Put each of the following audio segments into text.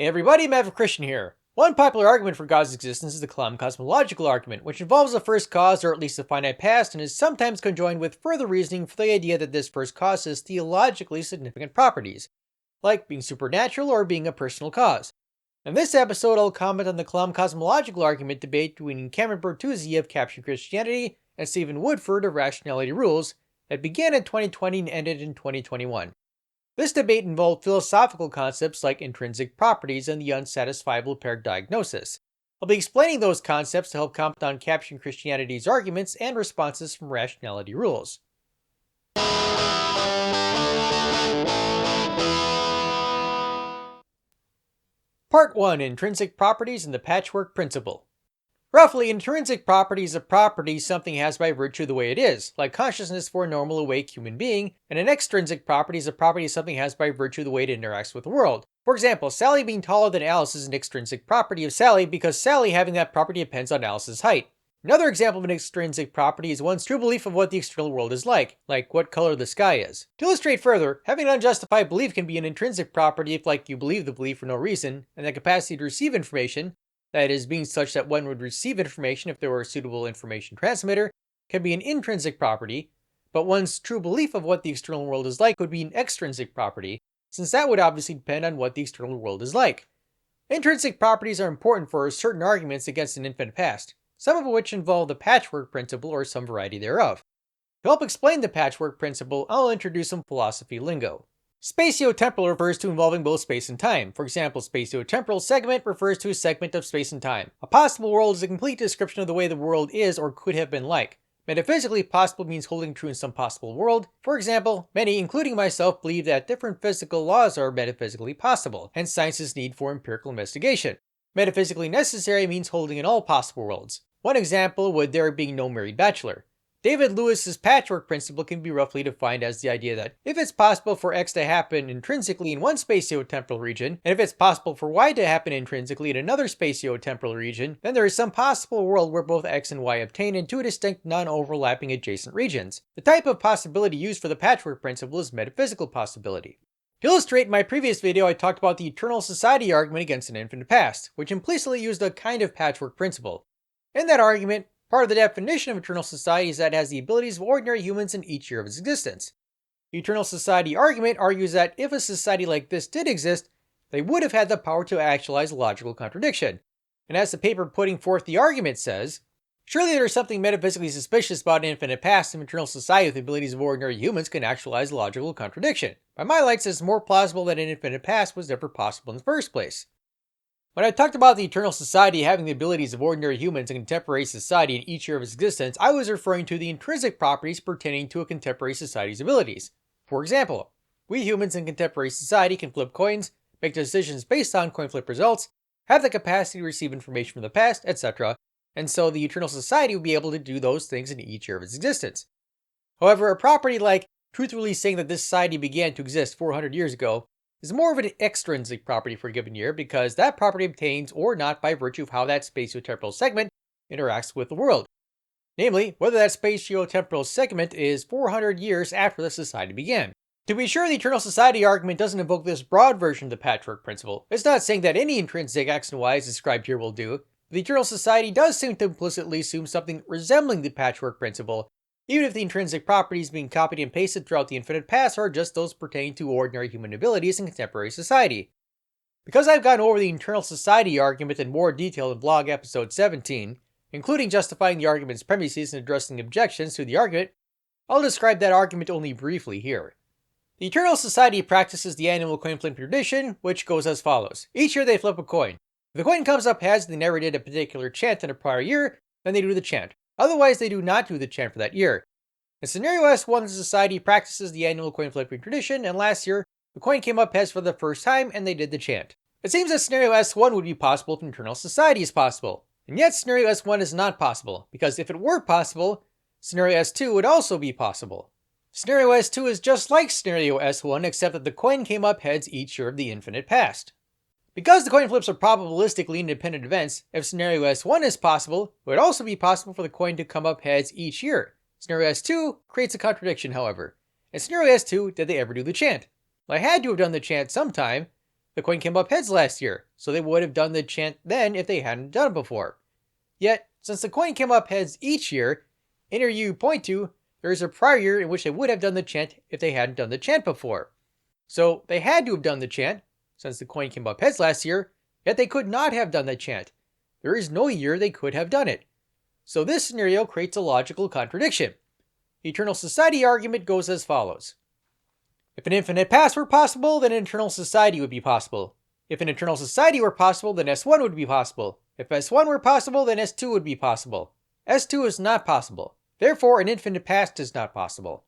Hey everybody, Maverick Christian here. One popular argument for God's existence is the Kalam Cosmological Argument, which involves a first cause or at least a finite past and is sometimes conjoined with further reasoning for the idea that this first cause has theologically significant properties, like being supernatural or being a personal cause. In this episode, I'll comment on the Kalam Cosmological Argument debate between Cameron Bertuzzi of Capturing Christianity and Stephen Woodford of Rationality Rules that began in 2020 and ended in 2021. This debate involved philosophical concepts like intrinsic properties and the unsatisfiable paired diagnosis. I'll be explaining those concepts to help comment on Capturing Christianity's arguments and responses from Rationality Rules. Part 1. Intrinsic Properties and the Patchwork Principle. Roughly, intrinsic property is a property something has by virtue of the way it is, like consciousness for a normal awake human being, and an extrinsic property is a property something has by virtue of the way it interacts with the world. For example, Sally being taller than Alice is an extrinsic property of Sally because Sally having that property depends on Alice's height. Another example of an extrinsic property is one's true belief of what the external world is like what color the sky is. To illustrate further, having an unjustified belief can be an intrinsic property if you believe the belief for no reason, and the capacity to receive information, that is, being such that one would receive information if there were a suitable information transmitter, can be an intrinsic property, but one's true belief of what the external world is like would be an extrinsic property, since that would obviously depend on what the external world is like. Intrinsic properties are important for certain arguments against an infinite past, some of which involve the patchwork principle or some variety thereof. To help explain the patchwork principle, I'll introduce some philosophy lingo. Spatiotemporal refers to involving both space and time. For example, spatiotemporal segment refers to a segment of space and time. A possible world is a complete description of the way the world is or could have been like. Metaphysically possible means holding true in some possible world. For example, many, including myself, believe that different physical laws are metaphysically possible, hence science's need for empirical investigation. Metaphysically necessary means holding in all possible worlds. One example would there being no married bachelor. David Lewis's patchwork principle can be roughly defined as the idea that if it's possible for X to happen intrinsically in one spatiotemporal region, and if it's possible for Y to happen intrinsically in another spatiotemporal region, then there is some possible world where both X and Y obtain in two distinct non-overlapping adjacent regions. The type of possibility used for the patchwork principle is metaphysical possibility. To illustrate, in my previous video I talked about the eternal society argument against an infinite past, which implicitly used a kind of patchwork principle. In that argument, part of the definition of eternal society is that it has the abilities of ordinary humans in each year of its existence. The eternal society argument argues that if a society like this did exist, they would have had the power to actualize logical contradiction. And as the paper putting forth the argument says, surely there is something metaphysically suspicious about an infinite past if eternal society with the abilities of ordinary humans can actualize logical contradiction. By my lights, it's more plausible that an infinite past was never possible in the first place. When I talked about the eternal society having the abilities of ordinary humans in contemporary society in each year of its existence, I was referring to the intrinsic properties pertaining to a contemporary society's abilities. For example, we humans in contemporary society can flip coins, make decisions based on coin flip results, have the capacity to receive information from the past, etc., and so the eternal society would be able to do those things in each year of its existence. However, a property like truthfully saying that this society began to exist 400 years ago is more of an extrinsic property for a given year because that property obtains or not by virtue of how that spatiotemporal segment interacts with the world. Namely, whether that spatiotemporal segment is 400 years after the society began. To be sure, the eternal society argument doesn't invoke this broad version of the patchwork principle. It's not saying that any intrinsic X and Y as described here will do. The eternal society does seem to implicitly assume something resembling the patchwork principle, even if the intrinsic properties being copied and pasted throughout the infinite past are just those pertaining to ordinary human abilities in contemporary society. Because I've gone over the eternal society argument in more detail in blog episode 17, including justifying the argument's premises and addressing objections to the argument, I'll describe that argument only briefly here. The eternal society practices the annual coin flip tradition, which goes as follows. Each year they flip a coin. If the coin comes up heads and they never did a particular chant in a prior year, then they do the chant. Otherwise, they do not do the chant for that year. In scenario S1, the society practices the annual coin flipping tradition, and last year, the coin came up heads for the first time and they did the chant. It seems that scenario S1 would be possible if an eternal society is possible. And yet, scenario S1 is not possible, because if it were possible, scenario S2 would also be possible. Scenario S2 is just like scenario S1, except that the coin came up heads each year of the infinite past. Because the coin flips are probabilistically independent events, if scenario S1 is possible, it would also be possible for the coin to come up heads each year. Scenario S2 creates a contradiction, however. In scenario S2, did they ever do the chant? Well, I had to have done the chant sometime. The coin came up heads last year, so they would have done the chant then if they hadn't done it before. Yet, since the coin came up heads each year, in year you point to, there is a prior year in which they would have done the chant if they hadn't done the chant before. So they had to have done the chant, since the coin came up heads last year, yet they could not have done the chant. There is no year they could have done it. So this scenario creates a logical contradiction. The eternal society argument goes as follows. If an infinite past were possible, then an eternal society would be possible. If an eternal society were possible, then S1 would be possible. If S1 were possible, then S2 would be possible. S2 is not possible. Therefore, an infinite past is not possible.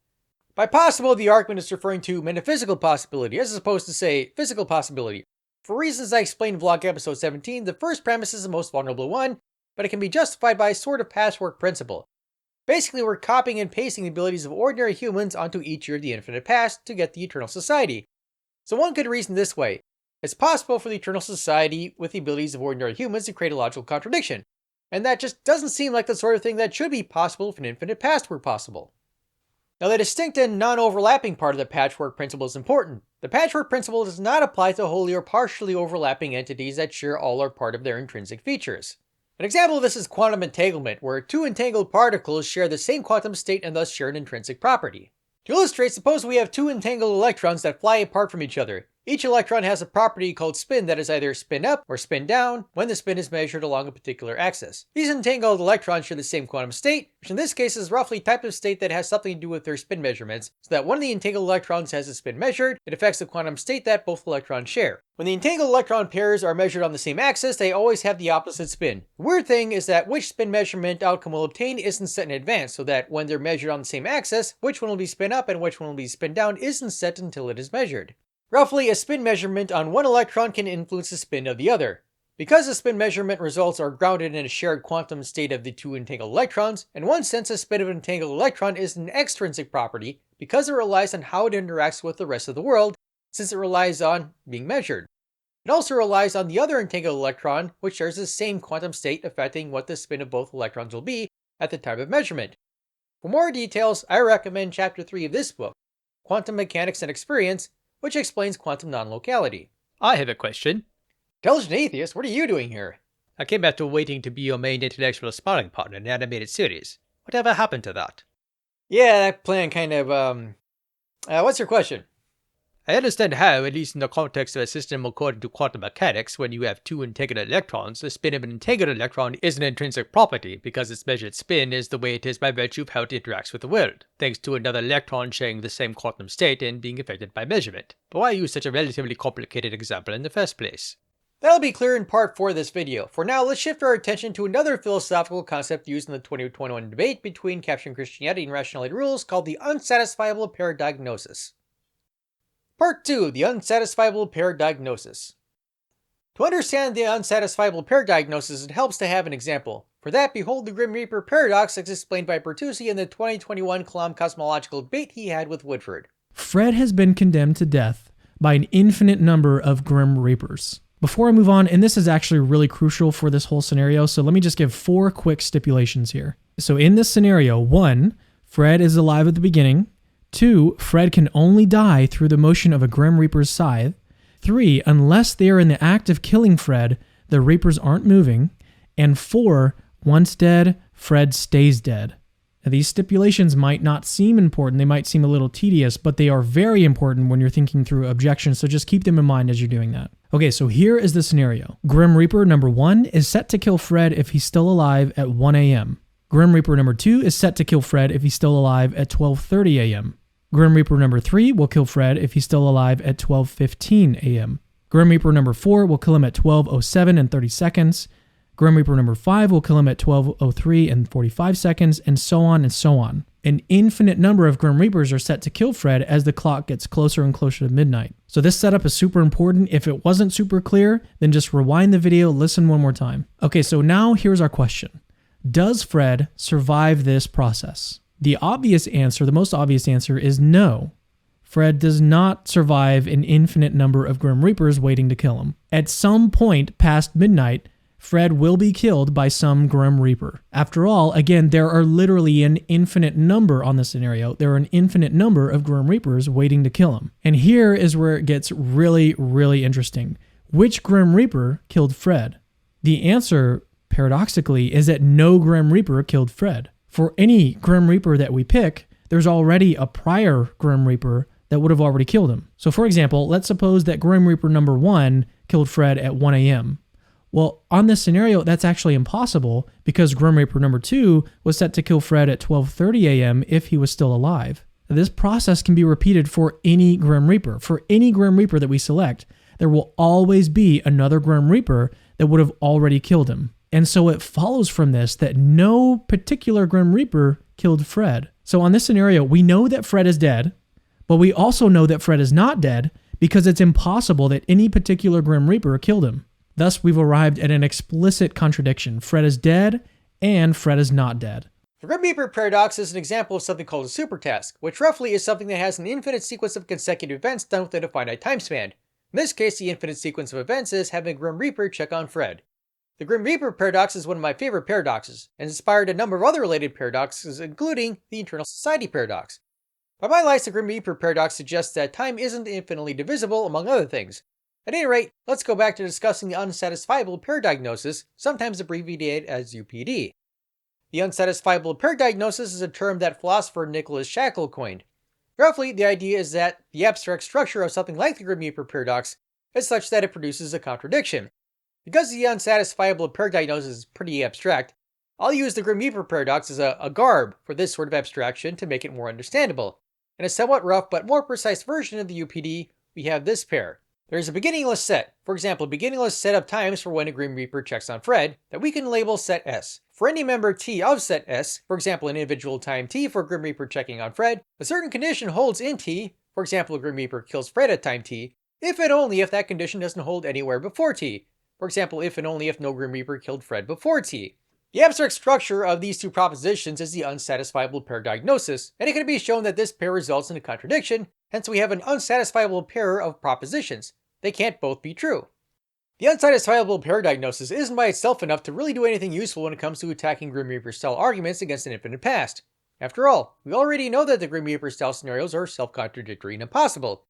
By possible, the argument is referring to metaphysical possibility, as opposed to, say, physical possibility. For reasons I explained in vlog episode 17, the first premise is the most vulnerable one, but it can be justified by a sort of patchwork principle. Basically, we're copying and pasting the abilities of ordinary humans onto each year of the infinite past to get the eternal society. So one could reason this way. It's possible for the eternal society with the abilities of ordinary humans to create a logical contradiction. And that just doesn't seem like the sort of thing that should be possible if an infinite past were possible. Now, the distinct and non-overlapping part of the patchwork principle is important. The patchwork principle does not apply to wholly or partially overlapping entities that share all or part of their intrinsic features. An example of this is quantum entanglement, where two entangled particles share the same quantum state and thus share an intrinsic property. To illustrate, suppose we have two entangled electrons that fly apart from each other. Each electron has a property called spin that is either spin up or spin down when the spin is measured along a particular axis. These entangled electrons share the same quantum state, which in this case is roughly type of state that has something to do with their spin measurements, so that when the entangled electrons has a spin measured, it affects the quantum state that both electrons share. When the entangled electron pairs are measured on the same axis, they always have the opposite spin. The weird thing is that which spin measurement outcome will obtain isn't set in advance, so that when they're measured on the same axis, which one will be spin up and which one will be spin down isn't set until it is measured. Roughly, a spin measurement on one electron can influence the spin of the other. Because the spin measurement results are grounded in a shared quantum state of the two entangled electrons, in one sense the spin of an entangled electron is an extrinsic property because it relies on how it interacts with the rest of the world, since it relies on being measured. It also relies on the other entangled electron, which shares the same quantum state affecting what the spin of both electrons will be at the time of measurement. For more details, I recommend Chapter 3 of this book, Quantum Mechanics and Experience, which explains quantum non-locality. I have a question. Intelligent Atheist, what are you doing here? I came after waiting to be your main intellectual sparring partner in an animated series. Whatever happened to that? Yeah, that plan kind of, what's your question? I understand how, at least in the context of a system according to quantum mechanics, when you have two entangled electrons, the spin of an entangled electron is an intrinsic property, because its measured spin is the way it is by virtue of how it interacts with the world, thanks to another electron sharing the same quantum state and being affected by measurement. But why use such a relatively complicated example in the first place? That'll be clear in part 4 of this video. For now, let's shift our attention to another philosophical concept used in the 2021 debate between capturing Christianity and rationality rules called the unsatisfiable paradignosis. Part 2, the unsatisfiable paradignosis. To understand the unsatisfiable paradignosis, it helps to have an example. For that, behold the Grim Reaper paradox as explained by Bertuzzi in the 2021 Kalam Cosmological debate he had with Woodford. Fred has been condemned to death by an infinite number of Grim Reapers. Before I move on, and this is actually really crucial for this whole scenario, so let me just give 4 quick stipulations here. So in this scenario, 1, Fred is alive at the beginning. 2, Fred can only die through the motion of a Grim Reaper's scythe. 3, unless they are in the act of killing Fred, the Reapers aren't moving. And 4, once dead, Fred stays dead. Now, these stipulations might not seem important, they might seem a little tedious, but they are very important when you're thinking through objections, so just keep them in mind as you're doing that. Okay, so here is the scenario. Grim Reaper number 1 is set to kill Fred if he's still alive at 1 a.m. Grim Reaper number 2 is set to kill Fred if he's still alive at 12:30 a.m. Grim Reaper number 3 will kill Fred if he's still alive at 12:15 a.m. Grim Reaper number 4 will kill him at 12:07 and 30 seconds. Grim Reaper number 5 will kill him at 12:03 and 45 seconds, and so on and so on. An infinite number of Grim Reapers are set to kill Fred as the clock gets closer and closer to midnight. So this setup is super important. If it wasn't super clear, then just rewind the video, listen one more time. Okay, so now here's our question. Does Fred survive this process? The obvious answer, the most obvious answer is no. Fred does not survive an infinite number of Grim Reapers waiting to kill him. At some point past midnight, Fred will be killed by some Grim Reaper. After all, again, there are literally an infinite number on this scenario. There are an infinite number of Grim Reapers waiting to kill him. And here is where it gets really, really interesting. Which Grim Reaper killed Fred? The answer, paradoxically, is that no Grim Reaper killed Fred. For any Grim Reaper that we pick, there's already a prior Grim Reaper that would have already killed him. So for example, let's suppose that Grim Reaper number 1 killed Fred at 1 a.m. Well, on this scenario, that's actually impossible because Grim Reaper number 2 was set to kill Fred at 12:30 a.m. if he was still alive. This process can be repeated for any Grim Reaper. For any Grim Reaper that we select, there will always be another Grim Reaper that would have already killed him. And so it follows from this that no particular Grim Reaper killed Fred. So on this scenario, we know that Fred is dead, but we also know that Fred is not dead because it's impossible that any particular Grim Reaper killed him. Thus, we've arrived at an explicit contradiction. Fred is dead, and Fred is not dead. The Grim Reaper paradox is an example of something called a supertask, which roughly is something that has an infinite sequence of consecutive events done within a finite time span. In this case, the infinite sequence of events is having a Grim Reaper check on Fred. The Grim Reaper paradox is one of my favorite paradoxes, and inspired a number of other related paradoxes, including the Eternal Society paradox. By my lights, the Grim Reaper paradox suggests that time isn't infinitely divisible, among other things. At any rate, let's go back to discussing the unsatisfiable paradiagnosis, sometimes abbreviated as UPD. The unsatisfiable paradiagnosis is a term that philosopher Nicholas Shackle coined. Roughly, the idea is that the abstract structure of something like the Grim Reaper paradox is such that it produces a contradiction. Because the unsatisfiable paradiagnosis is pretty abstract, I'll use the Grim Reaper paradox as a garb for this sort of abstraction to make it more understandable. In a somewhat rough but more precise version of the UPD, we have this pair. There is a beginningless set, for example, a beginningless set of times for when a Grim Reaper checks on Fred, that we can label set S. For any member T of set S, for example an individual time T for a Grim Reaper checking on Fred, a certain condition holds in T, for example a Grim Reaper kills Fred at time T, if and only if that condition doesn't hold anywhere before T, for example if and only if no Grim Reaper killed Fred before T. The abstract structure of these two propositions is the unsatisfiable paradiagnosis, and it can be shown that this pair results in a contradiction, hence we have an unsatisfiable pair of propositions. They can't both be true. The unsatisfiable paradiagnosis isn't by itself enough to really do anything useful when it comes to attacking Grim Reaper-style arguments against an infinite past. After all, we already know that the Grim Reaper-style scenarios are self-contradictory and impossible.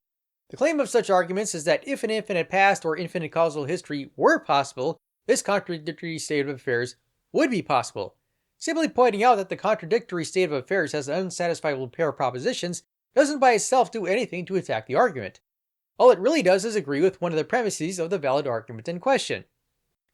The claim of such arguments is that if an infinite past or infinite causal history were possible, this contradictory state of affairs would be possible. Simply pointing out that the contradictory state of affairs has an unsatisfiable pair of propositions doesn't by itself do anything to attack the argument. All it really does is agree with one of the premises of the valid argument in question.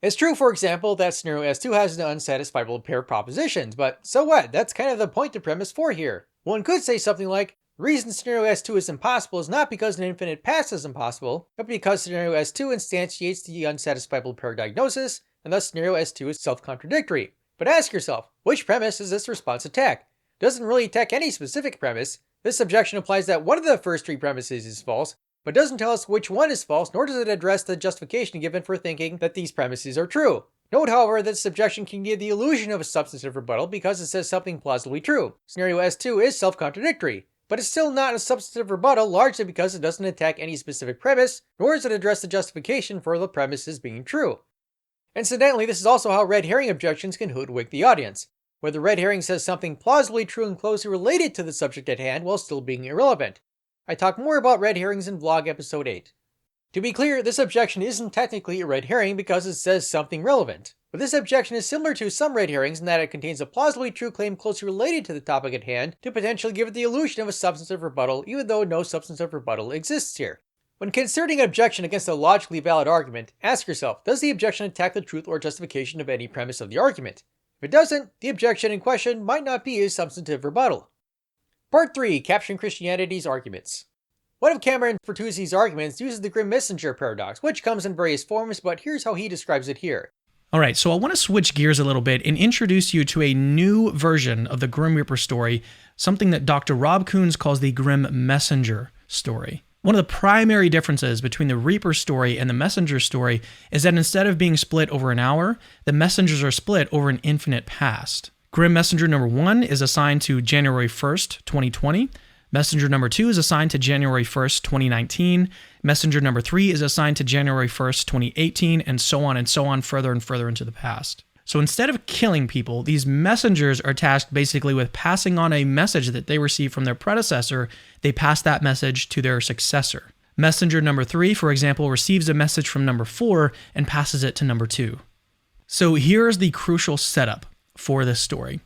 It's true, for example, that scenario S2 has an unsatisfiable pair of propositions, but so what? That's kind of the point of premise 4 here. One could say something like, the reason scenario S2 is impossible is not because an infinite past is impossible, but because scenario S2 instantiates the unsatisfiable paradiagnosis, and thus scenario S2 is self-contradictory. But ask yourself, which premise does this response attack? It doesn't really attack any specific premise. This objection implies that one of the first 3 premises is false, but doesn't tell us which one is false, nor does it address the justification given for thinking that these premises are true. Note, however, that this objection can give the illusion of a substantive rebuttal because it says something plausibly true. Scenario S2 is self-contradictory, but it's still not a substantive rebuttal largely because it doesn't attack any specific premise, nor does it address the justification for the premises being true. Incidentally, this is also how red herring objections can hoodwink the audience, where the red herring says something plausibly true and closely related to the subject at hand while still being irrelevant. I talk more about red herrings in vlog episode 8. To be clear, this objection isn't technically a red herring because it says something relevant, but this objection is similar to some red herrings in that it contains a plausibly true claim closely related to the topic at hand to potentially give it the illusion of a substantive rebuttal even though no substantive rebuttal exists here. When considering an objection against a logically valid argument, ask yourself, does the objection attack the truth or justification of any premise of the argument? If it doesn't, the objection in question might not be a substantive rebuttal. Part 3. Capturing Christianity's Arguments. One of Cameron Bertuzzi's arguments uses the Grim Messenger paradox, which comes in various forms, but here's how he describes it here. All right, so I want to switch gears a little bit and introduce you to a new version of the Grim Reaper story, something that Dr. Rob Coons calls the Grim Messenger story. One of the primary differences between the Reaper story and the Messenger story is that instead of being split over an hour, the messengers are split over an infinite past. Grim Messenger number 1 is assigned to January 1st, 2020. Messenger number 2 is assigned to January 1st, 2019. Messenger number 3 is assigned to January 1st, 2018, and so on, further and further into the past. So instead of killing people, these messengers are tasked basically with passing on a message that they received from their predecessor. They pass that message to their successor. Messenger number 3, for example, receives a message from number 4 and passes it to number 2. So here's the crucial setup for this story.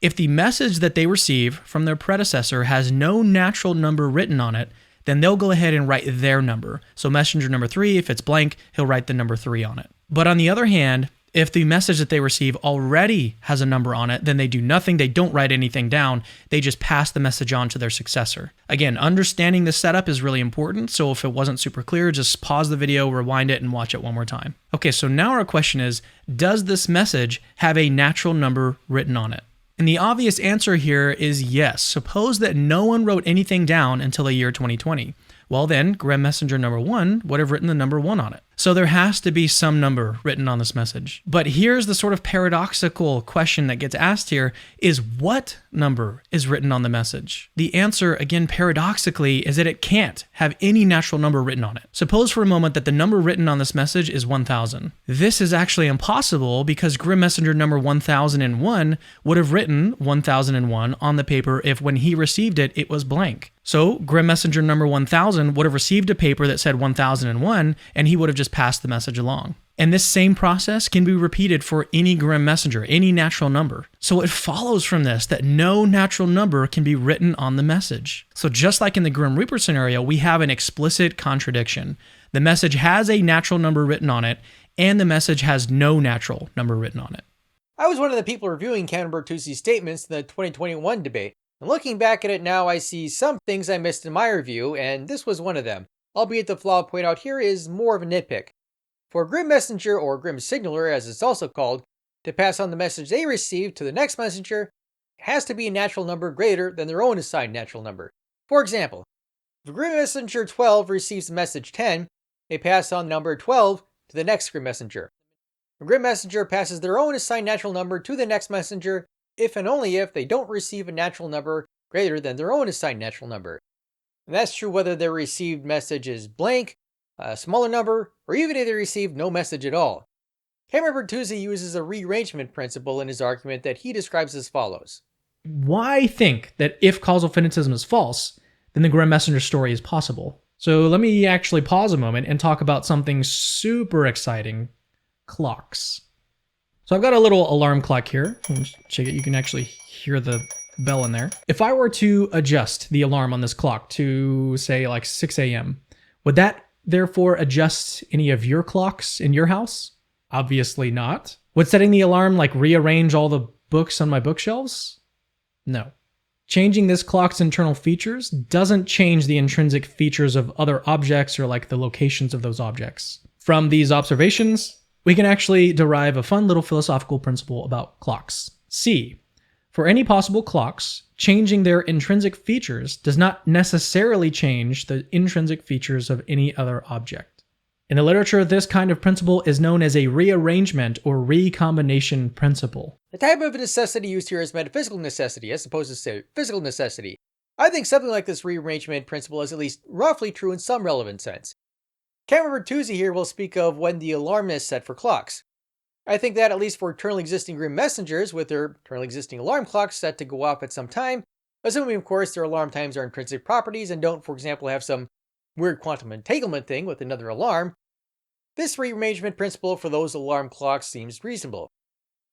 If the message that they receive from their predecessor has no natural number written on it, then they'll go ahead and write their number. So messenger number 3, if it's blank, he'll write the number 3 on it. But on the other hand, if the message that they receive already has a number on it, then they do nothing. They don't write anything down. They just pass the message on to their successor. Again, understanding the setup is really important. So if it wasn't super clear, just pause the video, rewind it, and watch it one more time. Okay, so now our question is, does this message have a natural number written on it? And the obvious answer here is yes. Suppose that no one wrote anything down until the year 2020. Well then, Grimm messenger number 1 would have written the number 1 on it. So there has to be some number written on this message. But here's the sort of paradoxical question that gets asked here is what number is written on the message? The answer, again, paradoxically, is that it can't have any natural number written on it. Suppose for a moment that the number written on this message is 1000. This is actually impossible because Grimm messenger number 1001 would have written 1001 on the paper if when he received it, it was blank. So Grimm messenger number 1000 would have received a paper that said 1001, and he would have just passed the message along. And this same process can be repeated for any Grimm messenger, any natural number. So it follows from this that no natural number can be written on the message. So just like in the Grim Reaper scenario, we have an explicit contradiction. The message has a natural number written on it, and the message has no natural number written on it. I was one of the people reviewing Cameron Bertuzzi's statements in the 2021 debate. And looking back at it now, I see some things I missed in my review, and this was one of them. Albeit the flaw I'll point out here is more of a nitpick. For a Grim Messenger, or Grim Signaler as it's also called, to pass on the message they received to the next messenger, it has to be a natural number greater than their own assigned natural number. For example, if Grim Messenger 12 receives message 10, they pass on number 12 to the next Grim Messenger. A Grim Messenger passes their own assigned natural number to the next messenger, if and only if they don't receive a natural number greater than their own assigned natural number. And that's true whether their received message is blank, a smaller number, or even if they receive no message at all. Cameron Bertuzzi uses a rearrangement principle in his argument that he describes as follows. Why think that if causal finitism is false, then the Grim Messenger story is possible? So let me actually pause a moment and talk about something super exciting, clocks. So I've got a little alarm clock here. Check it, you can actually hear the bell in there. If I were to adjust the alarm on this clock to say like 6 a.m., would that therefore adjust any of your clocks in your house? Obviously not. Would setting the alarm like rearrange all the books on my bookshelves? No. Changing this clock's internal features doesn't change the intrinsic features of other objects or like the locations of those objects. From these observations, we can actually derive a fun little philosophical principle about clocks. C. For any possible clocks, changing their intrinsic features does not necessarily change the intrinsic features of any other object. In the literature, this kind of principle is known as a rearrangement or recombination principle. The type of necessity used here is metaphysical necessity as opposed to, say, physical necessity. I think something like this rearrangement principle is at least roughly true in some relevant sense. Cameron Bertuzzi here will speak of when the alarm is set for clocks. I think that at least for eternally existing Grim Messengers with their eternally existing alarm clocks set to go off at some time, assuming of course their alarm times are intrinsic properties and don't, for example, have some weird quantum entanglement thing with another alarm, this rearrangement principle for those alarm clocks seems reasonable.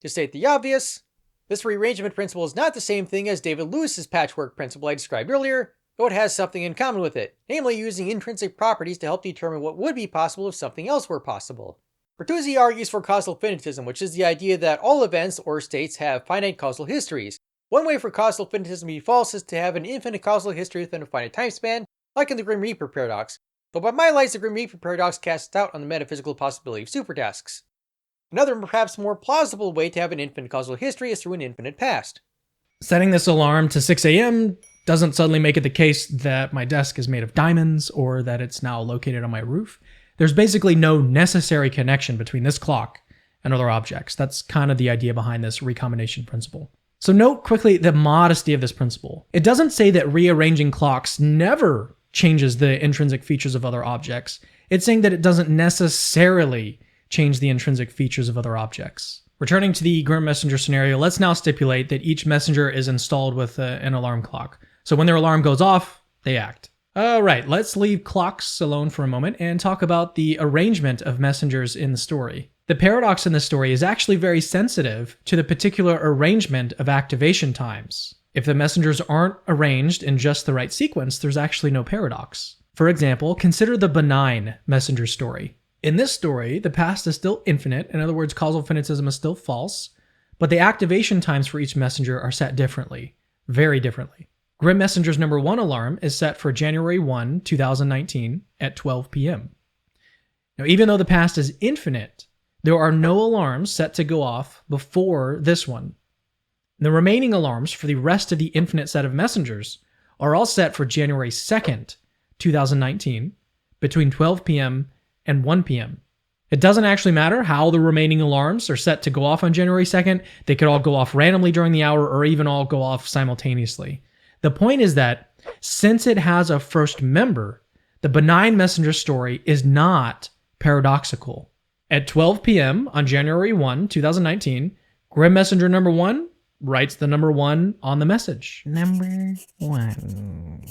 To state the obvious, this rearrangement principle is not the same thing as David Lewis's patchwork principle I described earlier, though it has something in common with it, namely using intrinsic properties to help determine what would be possible if something else were possible. Bertuzzi argues for causal finitism, which is the idea that all events or states have finite causal histories. One way for causal finitism to be false is to have an infinite causal history within a finite time span, like in the Grim Reaper paradox, though by my lights the Grim Reaper paradox casts doubt on the metaphysical possibility of supertasks. Another and perhaps more plausible way to have an infinite causal history is through an infinite past. Setting this alarm to 6 a.m. doesn't suddenly make it the case that my desk is made of diamonds or that it's now located on my roof. There's basically no necessary connection between this clock and other objects. That's kind of the idea behind this recombination principle. So note quickly the modesty of this principle. It doesn't say that rearranging clocks never changes the intrinsic features of other objects. It's saying that it doesn't necessarily change the intrinsic features of other objects. Returning to the Grim Messenger scenario, let's now stipulate that each messenger is installed with an alarm clock. So when their alarm goes off, they act. All right, let's leave clocks alone for a moment and talk about the arrangement of messengers in the story. The paradox in the story is actually very sensitive to the particular arrangement of activation times. If the messengers aren't arranged in just the right sequence, there's actually no paradox. For example, consider the benign messenger story. In this story, the past is still infinite, in other words, causal finitism is still false, but the activation times for each messenger are set differently, very differently. Grim Messenger's number 1 alarm is set for January 1, 2019 at 12 p.m. Now, even though the past is infinite, there are no alarms set to go off before this one. The remaining alarms for the rest of the infinite set of messengers are all set for January 2nd, 2019, between 12 p.m. and 1 p.m. It doesn't actually matter how the remaining alarms are set to go off on January 2nd. They could all go off randomly during the hour or even all go off simultaneously. The point is that since it has a first member, the benign messenger story is not paradoxical. At 12 p.m. on January 1, 2019, Grim Messenger number 1 writes the number 1 on the message. Number 1.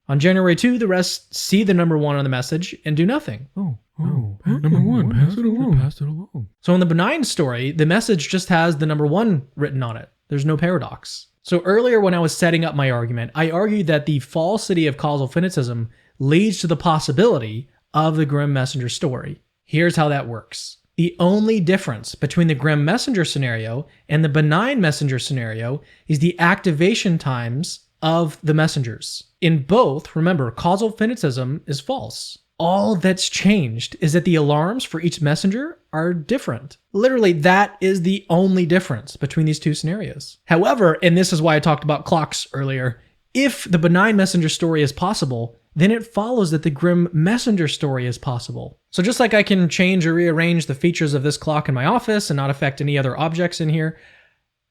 On January 2, the rest see the number 1 on the message and do nothing. Number 1, pass it along. So in the benign story, the message just has the number 1 written on it. There's no paradox. So earlier when I was setting up my argument, I argued that the falsity of causal finitism leads to the possibility of the Grim Messenger story. Here's how that works. The only difference between the Grim Messenger scenario and the benign messenger scenario is the activation times of the messengers. In both, remember, causal finitism is false. All that's changed is that the alarms for each messenger are different. Literally, that is the only difference between these two scenarios. However, and this is why I talked about clocks earlier, if the benign messenger story is possible, then it follows that the Grim Messenger story is possible. So just like I can change or rearrange the features of this clock in my office and not affect any other objects in here,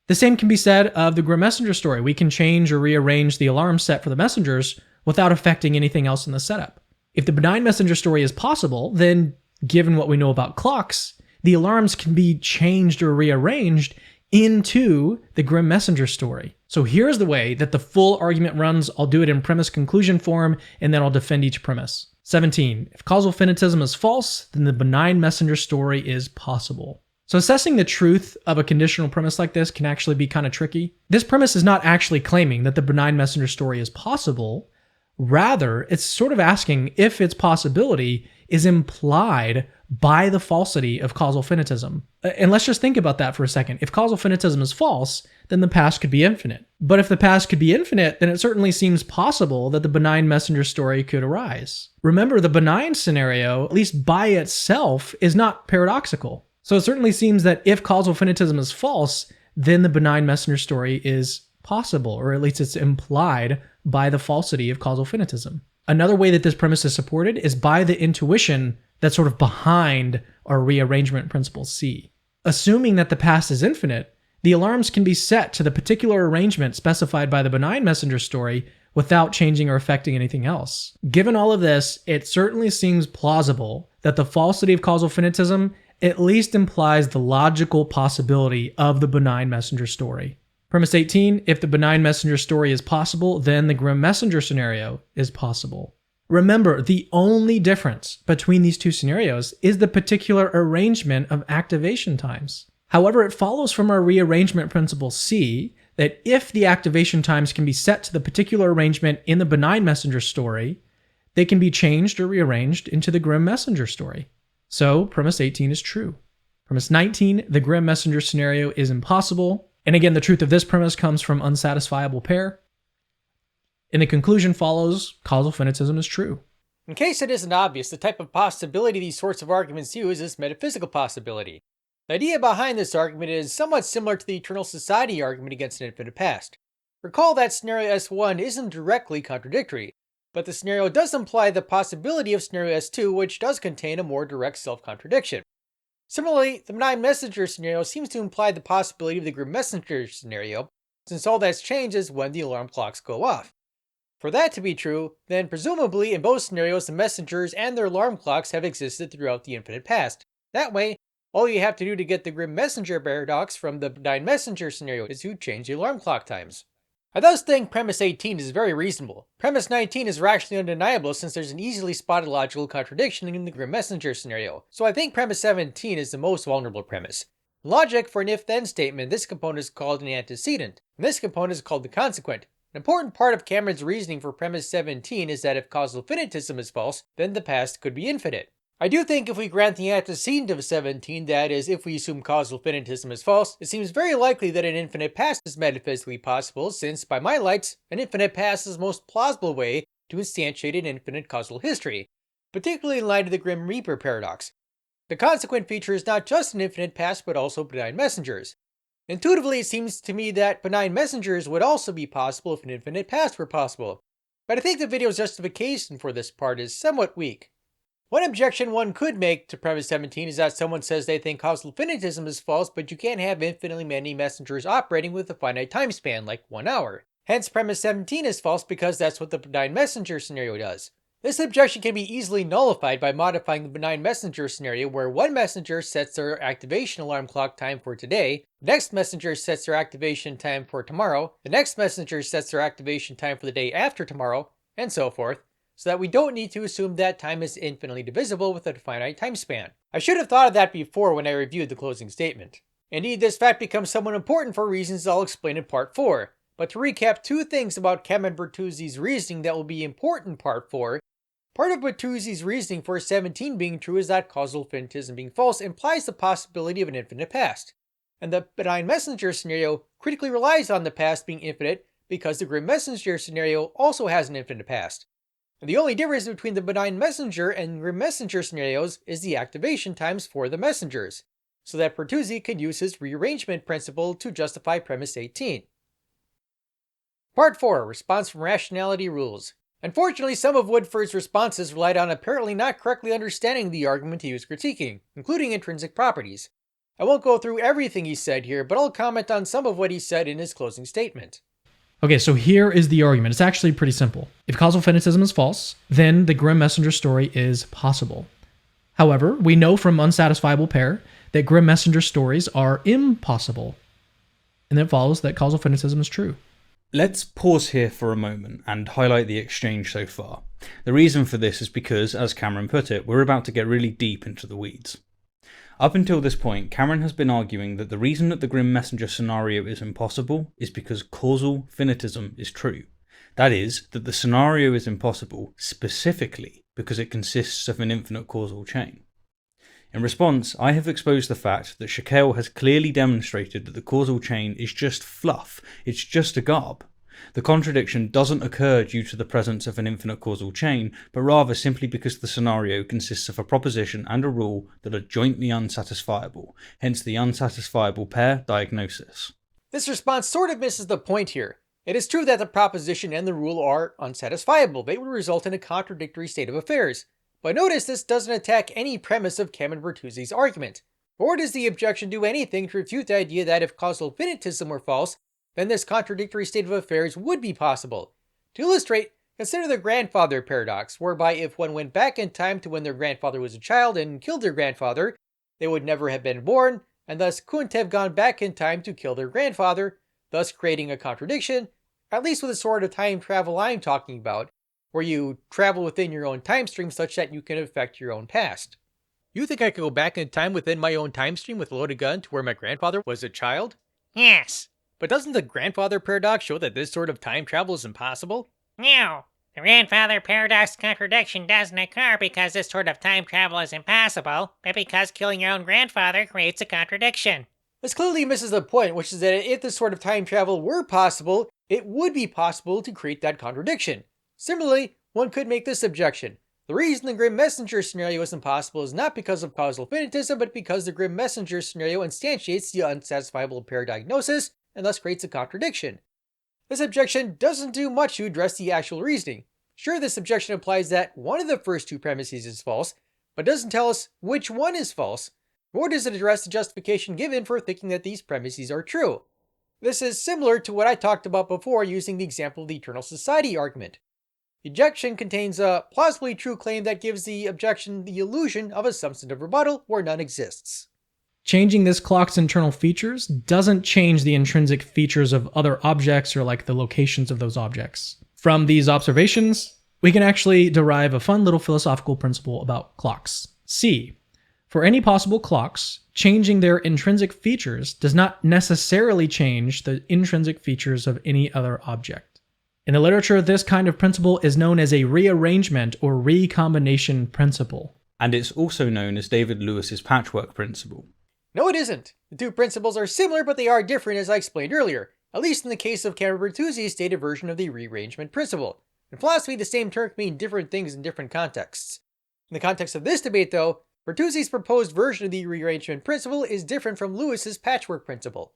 the same can be said of the Grim Messenger story. We can change or rearrange the alarm set for the messengers without affecting anything else in the setup. If the benign messenger story is possible, then given what we know about clocks, the alarms can be changed or rearranged into the Grim Messenger story. So here's the way that the full argument runs. I'll do it in premise conclusion form, and then I'll defend each premise. 17. If causal finitism is false, then the benign messenger story is possible. So assessing the truth of a conditional premise like this can actually be kind of tricky. This premise is not actually claiming that the benign messenger story is possible. Rather, it's sort of asking if its possibility is implied by the falsity of causal finitism. And let's just think about that for a second. If causal finitism is false, then the past could be infinite. But if the past could be infinite, then it certainly seems possible that the benign messenger story could arise. Remember, the benign scenario, at least by itself, is not paradoxical. So it certainly seems that if causal finitism is false, then the benign messenger story is possible, or at least it's implied by the falsity of causal finitism. Another way that this premise is supported is by the intuition that's sort of behind our rearrangement principle C. Assuming that the past is infinite, the alarms can be set to the particular arrangement specified by the benign messenger story without changing or affecting anything else. Given all of this, it certainly seems plausible that the falsity of causal finitism at least implies the logical possibility of the benign messenger story. Premise 18, if the benign messenger story is possible, then the Grim Messenger scenario is possible. Remember, the only difference between these two scenarios is the particular arrangement of activation times. However, it follows from our rearrangement principle C that if the activation times can be set to the particular arrangement in the benign messenger story, they can be changed or rearranged into the Grim Messenger story. So, premise 18 is true. Premise 19, the Grim Messenger scenario is impossible. And again, the truth of this premise comes from Unsatisfiable pair. And the conclusion follows, causal finitism is true. In case it isn't obvious, the type of possibility these sorts of arguments use is metaphysical possibility. The idea behind this argument is somewhat similar to the eternal society argument against an infinite past. Recall that scenario S1 isn't directly contradictory, but the scenario does imply the possibility of scenario S2, which does contain a more direct self-contradiction. Similarly, the benign messenger scenario seems to imply the possibility of the Grim Messenger scenario, since all that's changed is when the alarm clocks go off. For that to be true, then presumably in both scenarios the messengers and their alarm clocks have existed throughout the infinite past. That way, all you have to do to get the grim messenger paradox from the benign messenger scenario is to change the alarm clock times. I thus think premise 18 is very reasonable. Premise 19 is rationally undeniable since there's an easily spotted logical contradiction in the grim messenger scenario, so I think premise 17 is the most vulnerable premise. In logic, for an if-then statement, this component is called an antecedent, and this component is called the consequent. An important part of Cameron's reasoning for premise 17 is that if causal finitism is false, then the past could be infinite. I do think if we grant the antecedent of 17, that is, if we assume causal finitism is false, it seems very likely that an infinite past is metaphysically possible, since, by my lights, an infinite past is the most plausible way to instantiate an infinite causal history, particularly in light of the Grim Reaper paradox. The consequent feature is not just an infinite past, but also benign messengers. Intuitively, it seems to me that benign messengers would also be possible if an infinite past were possible, but I think the video's justification for this part is somewhat weak. One objection one could make to premise 17 is that someone says they think causal finitism is false, but you can't have infinitely many messengers operating with a finite time span, like 1 hour. Hence, premise 17 is false because that's what the benign messenger scenario does. This objection can be easily nullified by modifying the benign messenger scenario where one messenger sets their activation alarm clock time for today, the next messenger sets their activation time for tomorrow, the next messenger sets their activation time for the day after tomorrow, and so forth, so that we don't need to assume that time is infinitely divisible with a finite time span. I should have thought of that before when I reviewed the closing statement. Indeed, this fact becomes somewhat important for reasons I'll explain in part 4. But to recap 2 things about Cameron Bertuzzi's reasoning that will be important in part 4, part of Bertuzzi's reasoning for 17 being true is that causal finitism being false implies the possibility of an infinite past. And the benign messenger scenario critically relies on the past being infinite because the grim messenger scenario also has an infinite past. And the only difference between the benign messenger and grim messenger scenarios is the activation times for the messengers, so that Bertuzzi can use his rearrangement principle to justify premise 18. Part 4. Response from Rationality Rules. Unfortunately, some of Woodford's responses relied on apparently not correctly understanding the argument he was critiquing, including intrinsic properties. I won't go through everything he said here, but I'll comment on some of what he said in his closing statement. Okay, so here is the argument. It's actually pretty simple. If causal finitism is false, then the grim messenger story is possible. However, we know from Unsatisfiable pair that grim messenger stories are impossible. And then it follows that causal finitism is true. Let's pause here for a moment and highlight the exchange so far. The reason for this is because, as Cameron put it, we're about to get really deep into the weeds. Up until this point, Cameron has been arguing that the reason that the Grim Messenger scenario is impossible is because causal finitism is true. That is, that the scenario is impossible specifically because it consists of an infinite causal chain. In response, I have exposed the fact that Shaquille has clearly demonstrated that the causal chain is just fluff, it's just a garb. The contradiction doesn't occur due to the presence of an infinite causal chain, but rather simply because the scenario consists of a proposition and a rule that are jointly unsatisfiable, hence the unsatisfiable pair diagnosis. This response sort of misses the point here. It is true that the proposition and the rule are unsatisfiable. They would result in a contradictory state of affairs. But notice this doesn't attack any premise of Cameron Bertuzzi's argument. Nor does the objection do anything to refute the idea that if causal finitism were false, then this contradictory state of affairs would be possible. To illustrate, consider the grandfather paradox, whereby if one went back in time to when their grandfather was a child and killed their grandfather, they would never have been born, and thus couldn't have gone back in time to kill their grandfather, thus creating a contradiction, at least with the sort of time travel I'm talking about, where you travel within your own time stream such that you can affect your own past. You think I could go back in time within my own time stream with a loaded gun to where my grandfather was a child? Yes. But doesn't the grandfather paradox show that this sort of time travel is impossible? No. The grandfather paradox contradiction doesn't occur because this sort of time travel is impossible, but because killing your own grandfather creates a contradiction. This clearly misses the point, which is that if this sort of time travel were possible, it would be possible to create that contradiction. Similarly, one could make this objection. The reason the Grim Messenger scenario is impossible is not because of causal finitism, but because the Grim Messenger scenario instantiates the unsatisfiable pair diagnosis, and thus creates a contradiction. This objection doesn't do much to address the actual reasoning. Sure, this objection implies that one of the first 2 premises is false, but doesn't tell us which one is false, nor does it address the justification given for thinking that these premises are true. This is similar to what I talked about before using the example of the eternal society argument. The objection contains a plausibly true claim that gives the objection the illusion of a substantive rebuttal where none exists. Changing this clock's internal features doesn't change the intrinsic features of other objects or like the locations of those objects. From these observations, we can actually derive a fun little philosophical principle about clocks. C. For any possible clocks, changing their intrinsic features does not necessarily change the intrinsic features of any other object. In the literature, this kind of principle is known as a rearrangement or recombination principle. And it's also known as David Lewis's patchwork principle. No, it isn't. The two principles are similar, but they are different as I explained earlier, at least in the case of Cameron Bertuzzi's stated version of the rearrangement principle. In philosophy, the same term can mean different things in different contexts. In the context of this debate, though, Bertuzzi's proposed version of the rearrangement principle is different from Lewis's patchwork principle.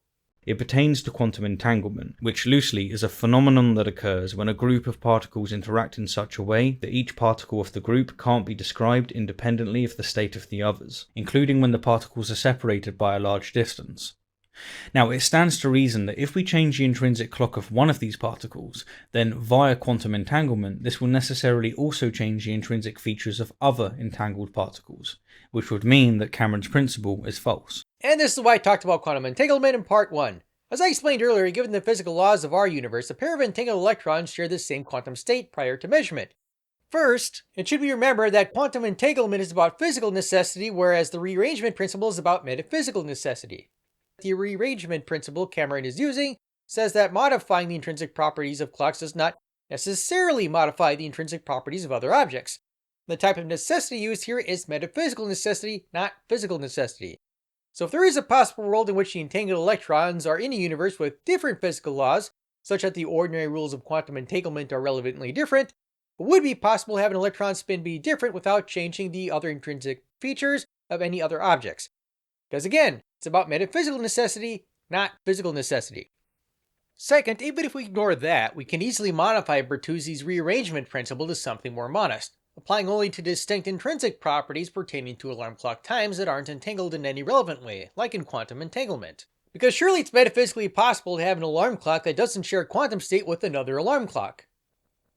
It pertains to quantum entanglement, which loosely is a phenomenon that occurs when a group of particles interact in such a way that each particle of the group can't be described independently of the state of the others, including when the particles are separated by a large distance. Now, it stands to reason that if we change the intrinsic clock of one of these particles, then via quantum entanglement, this will necessarily also change the intrinsic features of other entangled particles, which would mean that Cameron's principle is false. And this is why I talked about quantum entanglement in part 1. As I explained earlier, given the physical laws of our universe, a pair of entangled electrons share the same quantum state prior to measurement. First, it should be remembered that quantum entanglement is about physical necessity, whereas the rearrangement principle is about metaphysical necessity. The rearrangement principle Cameron is using says that modifying the intrinsic properties of clocks does not necessarily modify the intrinsic properties of other objects. The type of necessity used here is metaphysical necessity, not physical necessity. So if there is a possible world in which the entangled electrons are in a universe with different physical laws, such that the ordinary rules of quantum entanglement are relevantly different, it would be possible to have an electron spin be different without changing the other intrinsic features of any other objects. Because again, it's about metaphysical necessity, not physical necessity. Second, even if we ignore that, we can easily modify Bertuzzi's rearrangement principle to something more modest, applying only to distinct intrinsic properties pertaining to alarm clock times that aren't entangled in any relevant way, like in quantum entanglement. Because surely it's metaphysically possible to have an alarm clock that doesn't share a quantum state with another alarm clock.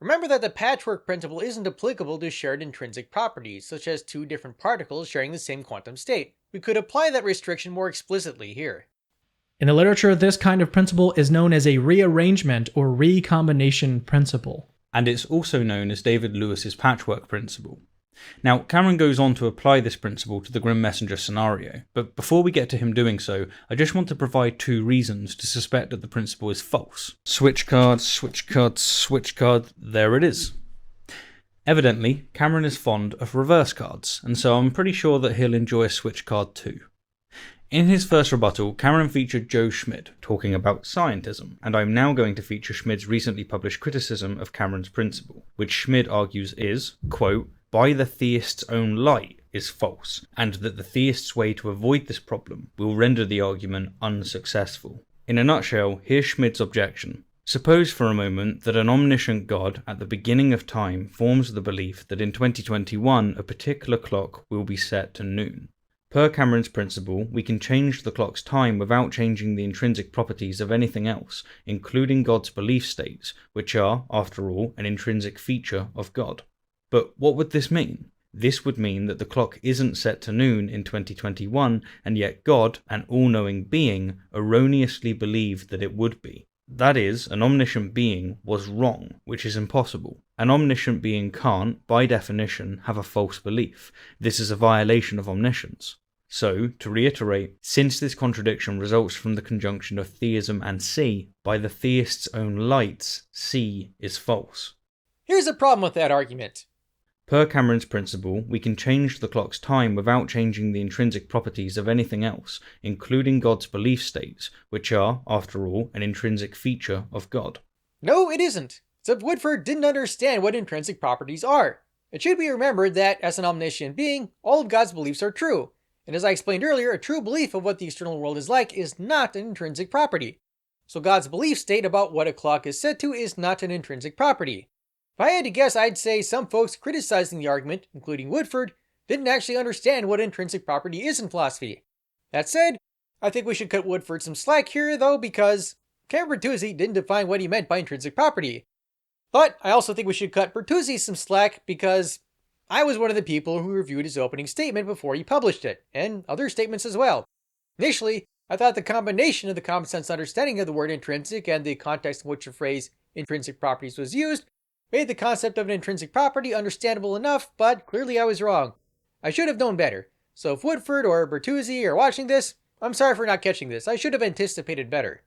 Remember that the patchwork principle isn't applicable to shared intrinsic properties, such as two different particles sharing the same quantum state. We could apply that restriction more explicitly here. In the literature, this kind of principle is known as a rearrangement or recombination principle. And it's also known as David Lewis's patchwork principle. Now, Cameron goes on to apply this principle to the Grim Messenger scenario, but before we get to him doing so, I just want to provide two reasons to suspect that the principle is false. Switch card, switch card, switch card, there it is. Evidently, Cameron is fond of reverse cards, and so I'm pretty sure that he'll enjoy a switch card too. In his first rebuttal, Cameron featured Joe Schmid talking about scientism, and I'm now going to feature Schmid's recently published criticism of Cameron's principle, which Schmid argues is, quote, by the theist's own light is false, and that the theist's way to avoid this problem will render the argument unsuccessful. In a nutshell, here's Schmid's objection. Suppose for a moment that an omniscient God at the beginning of time forms the belief that in 2021 a particular clock will be set to noon. Per Cameron's principle, we can change the clock's time without changing the intrinsic properties of anything else, including God's belief states, which are, after all, an intrinsic feature of God. But what would this mean? This would mean that the clock isn't set to noon in 2021, and yet God, an all-knowing being, erroneously believed that it would be. That is, an omniscient being was wrong, which is impossible. An omniscient being can't, by definition, have a false belief. This is a violation of omniscience. So, to reiterate, since this contradiction results from the conjunction of theism and C, by the theist's own lights, C is false. Here's the problem with that argument. Per Cameron's principle, we can change the clock's time without changing the intrinsic properties of anything else, including God's belief states, which are, after all, an intrinsic feature of God. No, it isn't. Except Woodford didn't understand what intrinsic properties are. It should be remembered that, as an omniscient being, all of God's beliefs are true. And as I explained earlier, a true belief of what the external world is like is not an intrinsic property. So God's belief state about what a clock is set to is not an intrinsic property. If I had to guess, I'd say some folks criticizing the argument, including Woodford, didn't actually understand what intrinsic property is in philosophy. That said, I think we should cut Woodford some slack here, though, because Cameron Bertuzzi didn't define what he meant by intrinsic property. But I also think we should cut Bertuzzi some slack because I was one of the people who reviewed his opening statement before he published it, and other statements as well. Initially, I thought the combination of the common sense understanding of the word intrinsic and the context in which the phrase intrinsic properties was used made the concept of an intrinsic property understandable enough, but clearly I was wrong. I should have known better. So if Woodford or Bertuzzi are watching this, I'm sorry for not catching this. I should have anticipated better.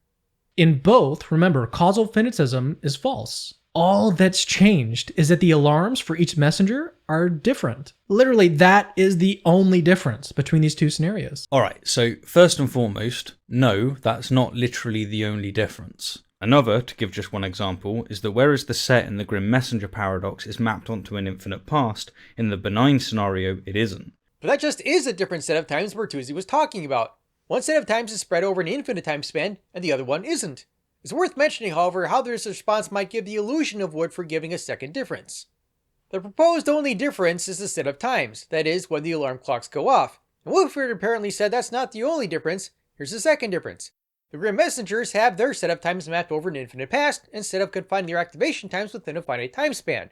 In both, remember, causal finitism is false. All that's changed is that the alarms for each messenger are different. Literally, that is the only difference between these two scenarios. Alright, so first and foremost, no, that's not literally the only difference. Another, to give just one example, is that whereas the set in the Grim Messenger paradox is mapped onto an infinite past, in the benign scenario it isn't. But that just is a different set of times Bertuzzi was talking about. One set of times is spread over an infinite time span, and the other one isn't. It's worth mentioning, however, how this response might give the illusion of Woodford giving a second difference. The proposed only difference is the set of times, that is, when the alarm clocks go off. And Woodford apparently said that's not the only difference. Here's the second difference. The Grim Messengers have their set of times mapped over an infinite past, instead of confining their activation times within a finite time span.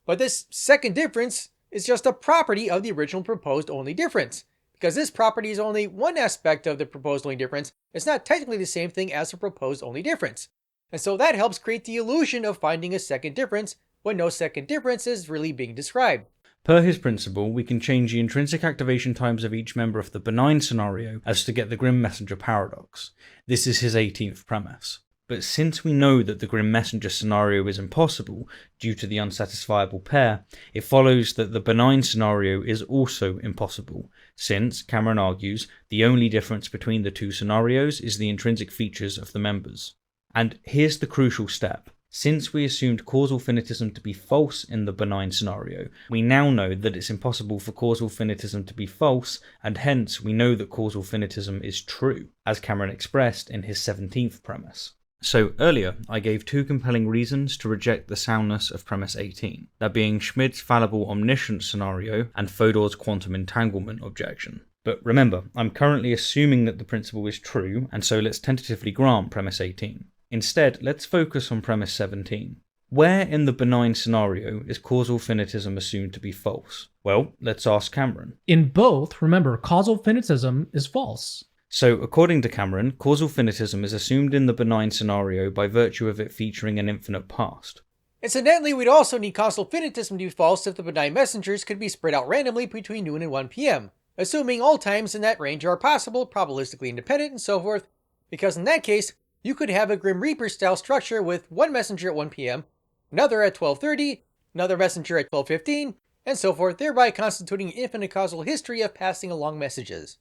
But this second difference is just a property of the original proposed only difference. Because this property is only one aspect of the proposed only difference, it's not technically the same thing as the proposed only difference. And so that helps create the illusion of finding a second difference when no second difference is really being described. Per his principle, we can change the intrinsic activation times of each member of the benign scenario as to get the Grim Messenger paradox. This is his 18th premise. But since we know that the Grim Messenger scenario is impossible due to the unsatisfiable pair, it follows that the benign scenario is also impossible, since, Cameron argues, the only difference between the two scenarios is the intrinsic features of the members. And here's the crucial step. Since we assumed causal finitism to be false in the benign scenario, we now know that it's impossible for causal finitism to be false, and hence we know that causal finitism is true, as Cameron expressed in his 17th premise. So earlier, I gave two compelling reasons to reject the soundness of premise 18, that being Schmidt's fallible omniscience scenario and Fodor's quantum entanglement objection. But remember, I'm currently assuming that the principle is true, and so let's tentatively grant premise 18. Instead, let's focus on premise 17. Where in the benign scenario is causal finitism assumed to be false? Well, let's ask Cameron. In both, remember, causal finitism is false. So, according to Cameron, causal finitism is assumed in the benign scenario by virtue of it featuring an infinite past. Incidentally, we'd also need causal finitism to be false if the benign messengers could be spread out randomly between noon and 1 p.m., assuming all times in that range are possible, probabilistically independent, and so forth, because in that case, you could have a Grim Reaper-style structure with one messenger at 1 p.m., another at 12:30, another messenger at 12:15, and so forth, thereby constituting an infinite causal history of passing along messages.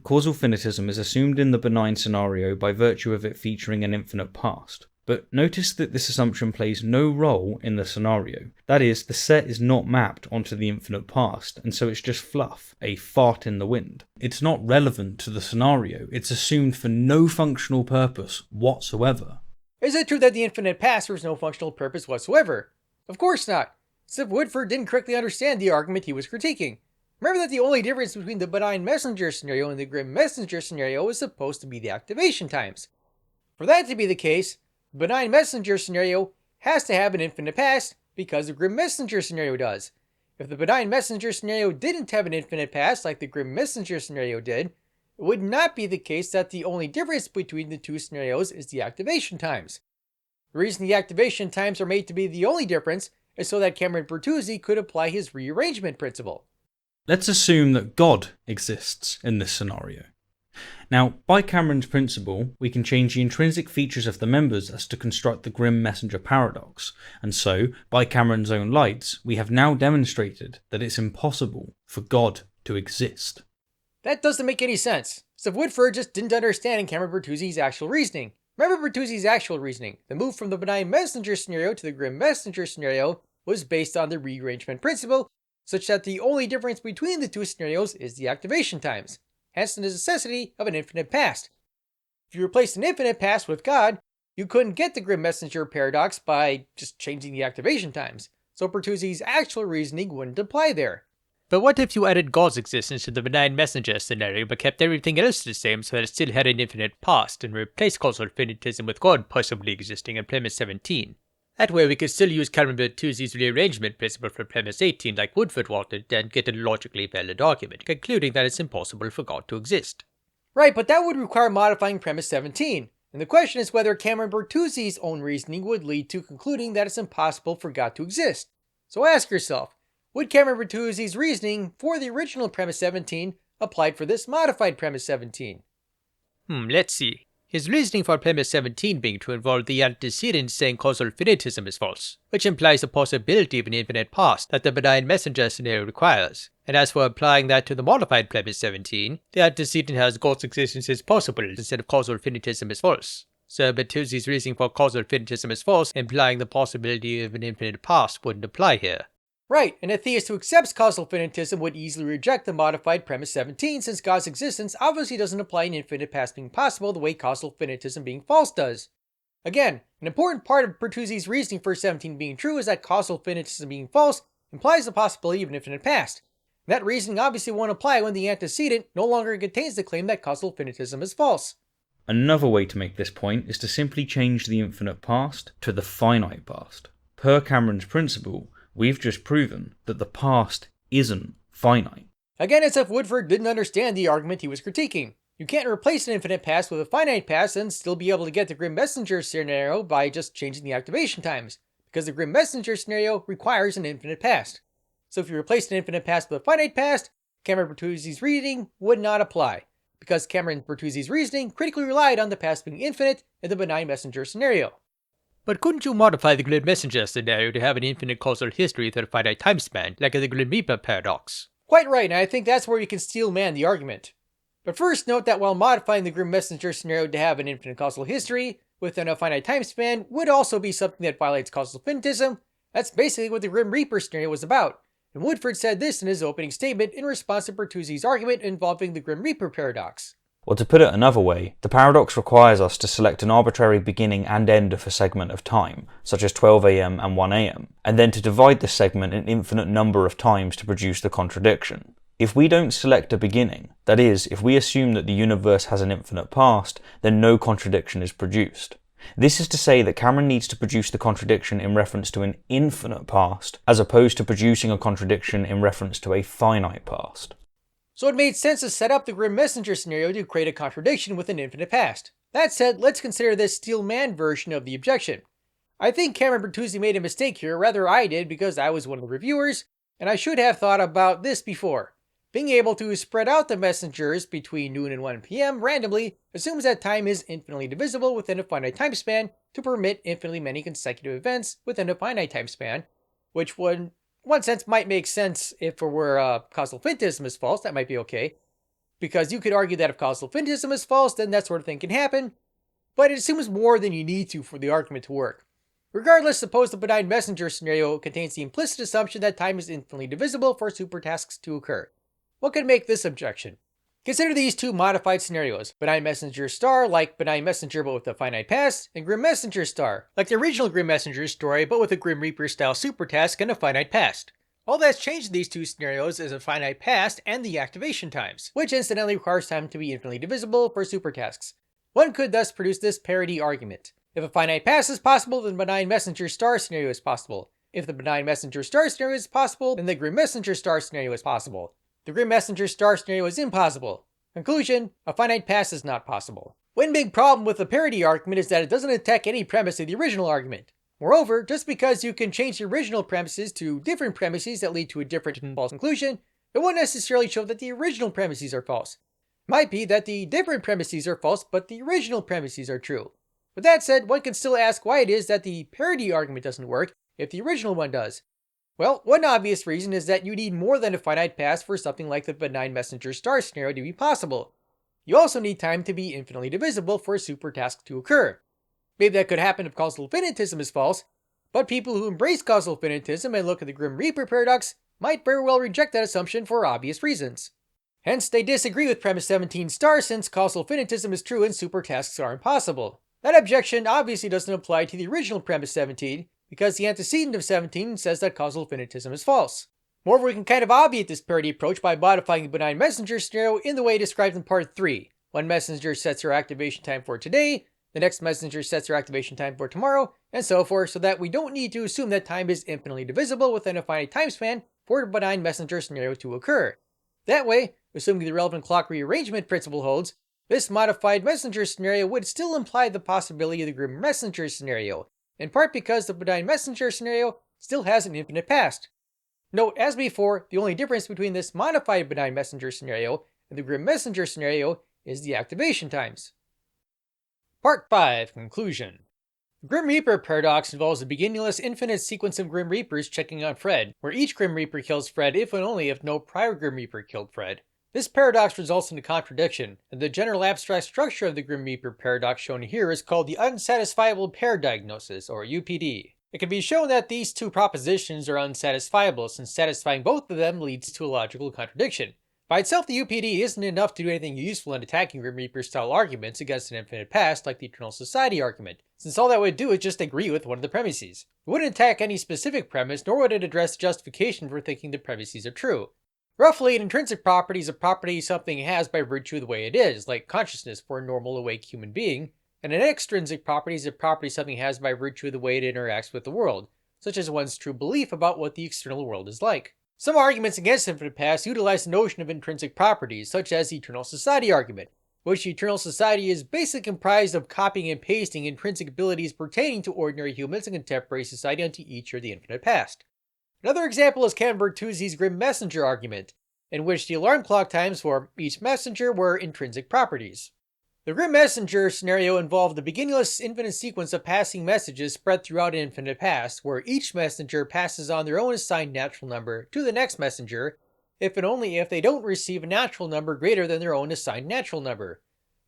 Causal finitism is assumed in the benign scenario by virtue of it featuring an infinite past. But notice that this assumption plays no role in the scenario. That is, the set is not mapped onto the infinite past, and so it's just fluff, a fart in the wind. It's not relevant to the scenario, it's assumed for no functional purpose whatsoever. Is it true that the infinite past serves no functional purpose whatsoever? Of course not. Stephen Woodford didn't correctly understand the argument he was critiquing. Remember that the only difference between the benign messenger scenario and the Grim Messenger scenario is supposed to be the activation times. For that to be the case, the benign messenger scenario has to have an infinite past because the Grim Messenger scenario does. If the benign messenger scenario didn't have an infinite past like the Grim Messenger scenario did, it would not be the case that the only difference between the two scenarios is the activation times. The reason the activation times are made to be the only difference is so that Cameron Bertuzzi could apply his rearrangement principle. Let's assume that God exists in this scenario. Now, by Cameron's principle, we can change the intrinsic features of the members as to construct the Grim Messenger paradox, and so, by Cameron's own lights, we have now demonstrated that it's impossible for God to exist. That doesn't make any sense. Stephen Woodford just didn't understand Cameron Bertuzzi's actual reasoning. Remember Bertuzzi's actual reasoning. The move from the benign messenger scenario to the Grim Messenger scenario was based on the rearrangement principle, such that the only difference between the two scenarios is the activation times, hence the necessity of an infinite past. If you replaced an infinite past with God, you couldn't get the Grim Messenger paradox by just changing the activation times, so Bertuzzi's actual reasoning wouldn't apply there. But what if you added God's existence to the benign messenger scenario but kept everything else the same so that it still had an infinite past and replaced causal finitism with God possibly existing in premise 17? That way we could still use Cameron Bertuzzi's rearrangement principle for premise 18 like Woodford wanted and get a logically valid argument, concluding that it's impossible for God to exist. Right, but that would require modifying premise 17. And the question is whether Cameron Bertuzzi's own reasoning would lead to concluding that it's impossible for God to exist. So ask yourself, would Cameron Bertuzzi's reasoning for the original premise 17 applied for this modified premise 17? Let's see. His reasoning for premise 17 being true involved the antecedent saying causal finitism is false, which implies the possibility of an infinite past that the benign messenger scenario requires. And as for applying that to the modified premise 17, the antecedent has God's existence is possible instead of causal finitism is false. So Bertuzzi's reasoning for causal finitism is false, implying the possibility of an infinite past wouldn't apply here. Right, and a theist who accepts causal finitism would easily reject the modified premise 17 since God's existence obviously doesn't apply an infinite past being possible the way causal finitism being false does. Again, an important part of Bertuzzi's reasoning for 17 being true is that causal finitism being false implies the possibility of an infinite past. That reasoning obviously won't apply when the antecedent no longer contains the claim that causal finitism is false. Another way to make this point is to simply change the infinite past to the finite past. Per Cameron's principle, we've just proven that the past isn't finite. Again, it's as if Woodford didn't understand the argument he was critiquing. You can't replace an infinite past with a finite past and still be able to get the Grim Messenger scenario by just changing the activation times, because the Grim Messenger scenario requires an infinite past. So if you replace an infinite past with a finite past, Cameron Bertuzzi's reasoning would not apply, because Cameron Bertuzzi's reasoning critically relied on the past being infinite in the benign messenger scenario. But couldn't you modify the Grim Messenger scenario to have an infinite causal history with a finite time span, like the Grim Reaper paradox? Quite right, and I think that's where you can steel man the argument. But first note that while modifying the Grim Messenger scenario to have an infinite causal history within a finite time span would also be something that violates causal finitism, that's basically what the Grim Reaper scenario was about. And Woodford said this in his opening statement in response to Bertuzzi's argument involving the Grim Reaper paradox. Or to put it another way, the paradox requires us to select an arbitrary beginning and end of a segment of time, such as 12 AM and 1 AM, and then to divide this segment an infinite number of times to produce the contradiction. If we don't select a beginning, that is, if we assume that the universe has an infinite past, then no contradiction is produced. This is to say that Cameron needs to produce the contradiction in reference to an infinite past, as opposed to producing a contradiction in reference to a finite past. So it made sense to set up the Grim Messenger scenario to create a contradiction with an infinite past. That said, let's consider this steel man version of the objection. I think Cameron Bertuzzi made a mistake here, rather I did because I was one of the reviewers, and I should have thought about this before. Being able to spread out the messengers between noon and 1 PM randomly assumes that time is infinitely divisible within a finite time span to permit infinitely many consecutive events within a finite time span, which would, in one sense, might make sense if it were causal finitism is false. That might be okay, because you could argue that if causal finitism is false, then that sort of thing can happen, but it assumes more than you need to for the argument to work. Regardless, suppose the benign messenger scenario contains the implicit assumption that time is infinitely divisible for supertasks to occur. What could make this objection? Consider these two modified scenarios: benign messenger star, like benign messenger but with a finite past, and grim messenger star, like the original grim messenger story but with a grim reaper style supertask and a finite past. All that's changed in these two scenarios is a finite past and the activation times, which incidentally requires time to be infinitely divisible for supertasks. One could thus produce this parity argument. If a finite past is possible, then the benign messenger star scenario is possible. If the benign messenger star scenario is possible, then the grim messenger star scenario is possible. The Grim Messenger star scenario is impossible. Conclusion: a finite past is not possible. One big problem with the parity argument is that it doesn't attack any premise of the original argument. Moreover, just because you can change the original premises to different premises that lead to a different and false conclusion, it won't necessarily show that the original premises are false. It might be that the different premises are false, but the original premises are true. With that said, one can still ask why it is that the parity argument doesn't work if the original one does. Well, one obvious reason is that you need more than a finite past for something like the benign messenger star scenario to be possible. You also need time to be infinitely divisible for a supertask to occur. Maybe that could happen if causal finitism is false, but people who embrace causal finitism and look at the Grim Reaper paradox might very well reject that assumption for obvious reasons. Hence, they disagree with premise 17 star since causal finitism is true and supertasks are impossible. That objection obviously doesn't apply to the original premise 17, because the antecedent of 17 says that causal finitism is false. Moreover, we can kind of obviate this parity approach by modifying the benign messenger scenario in the way described in part 3. One messenger sets her activation time for today, the next messenger sets her activation time for tomorrow, and so forth, so that we don't need to assume that time is infinitely divisible within a finite time span for a benign messenger scenario to occur. That way, assuming the relevant clock rearrangement principle holds, this modified messenger scenario would still imply the possibility of the grim messenger scenario, in part because the benign messenger scenario still has an infinite past. Note, as before, the only difference between this modified benign messenger scenario and the grim messenger scenario is the activation times. Part 5. Conclusion. The Grim Reaper paradox involves a beginningless infinite sequence of Grim Reapers checking on Fred, where each Grim Reaper kills Fred if and only if no prior Grim Reaper killed Fred. This paradox results in a contradiction, and the general abstract structure of the Grim Reaper paradox shown here is called the Unsatisfiable Pair Diagnosis, or UPD. It can be shown that these two propositions are unsatisfiable, since satisfying both of them leads to a logical contradiction. By itself, the UPD isn't enough to do anything useful in attacking Grim Reaper-style arguments against an infinite past like the Eternal Society argument, since all that would do is just agree with one of the premises. It wouldn't attack any specific premise, nor would it address justification for thinking the premises are true. Roughly, an intrinsic property is a property something has by virtue of the way it is, like consciousness for a normal awake human being, and an extrinsic property is a property something has by virtue of the way it interacts with the world, such as one's true belief about what the external world is like. Some arguments against infinite past utilize the notion of intrinsic properties, such as the Eternal Society argument, which the Eternal Society is basically comprised of copying and pasting intrinsic abilities pertaining to ordinary humans in contemporary society onto each or the infinite past. Another example is Cameron Bertuzzi's Grim Messenger argument, in which the alarm clock times for each messenger were intrinsic properties. The Grim Messenger scenario involved a beginningless infinite sequence of passing messages spread throughout an infinite past, where each messenger passes on their own assigned natural number to the next messenger, if and only if they don't receive a natural number greater than their own assigned natural number.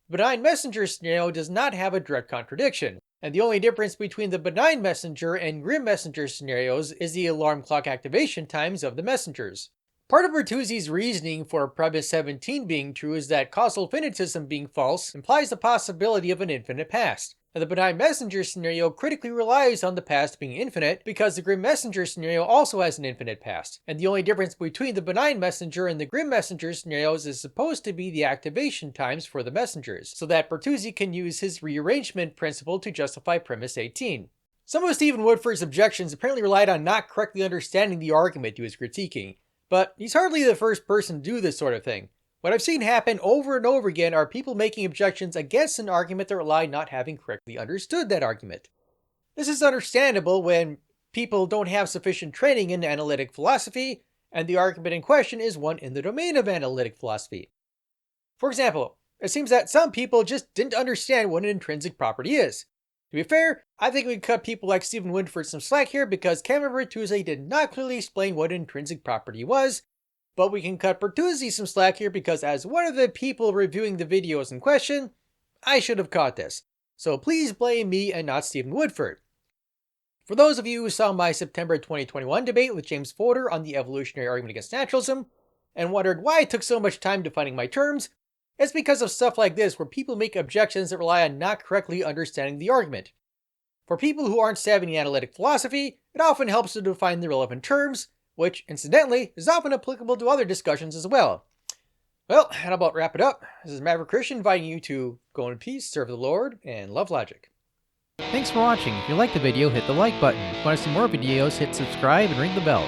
The benign messenger scenario does not have a direct contradiction, and the only difference between the benign messenger and grim messenger scenarios is the alarm clock activation times of the messengers. Part of Bertuzzi's reasoning for premise 17 being true is that causal finitism being false implies the possibility of an infinite past, and the benign messenger scenario critically relies on the past being infinite because the grim messenger scenario also has an infinite past, and the only difference between the benign messenger and the grim messenger scenarios is supposed to be the activation times for the messengers, so that Bertuzzi can use his rearrangement principle to justify premise 18. Some of Stephen Woodford's objections apparently relied on not correctly understanding the argument he was critiquing, but he's hardly the first person to do this sort of thing. What I've seen happen over and over again are people making objections against an argument that rely on not having correctly understood that argument. This is understandable when people don't have sufficient training in analytic philosophy, and the argument in question is one in the domain of analytic philosophy. For example, it seems that some people just didn't understand what an intrinsic property is. To be fair, I think we can cut people like Stephen Woodford some slack here because Cameron Bertuzzi did not clearly explain what an intrinsic property was, but we can cut Bertuzzi some slack here because as one of the people reviewing the videos in question, I should have caught this. So please blame me and not Stephen Woodford. For those of you who saw my September 2021 debate with James Fodor on the evolutionary argument against naturalism, and wondered why I took so much time defining my terms, it's because of stuff like this where people make objections that rely on not correctly understanding the argument. For people who aren't savvy in analytic philosophy, it often helps to define the relevant terms, which, incidentally, is often applicable to other discussions as well. Well, that about wrap it up. This is Maverick Christian inviting you to go in peace, serve the Lord, and love logic. Thanks for watching. If you liked the video, hit the like button. If you want to see more videos, hit subscribe and ring the bell.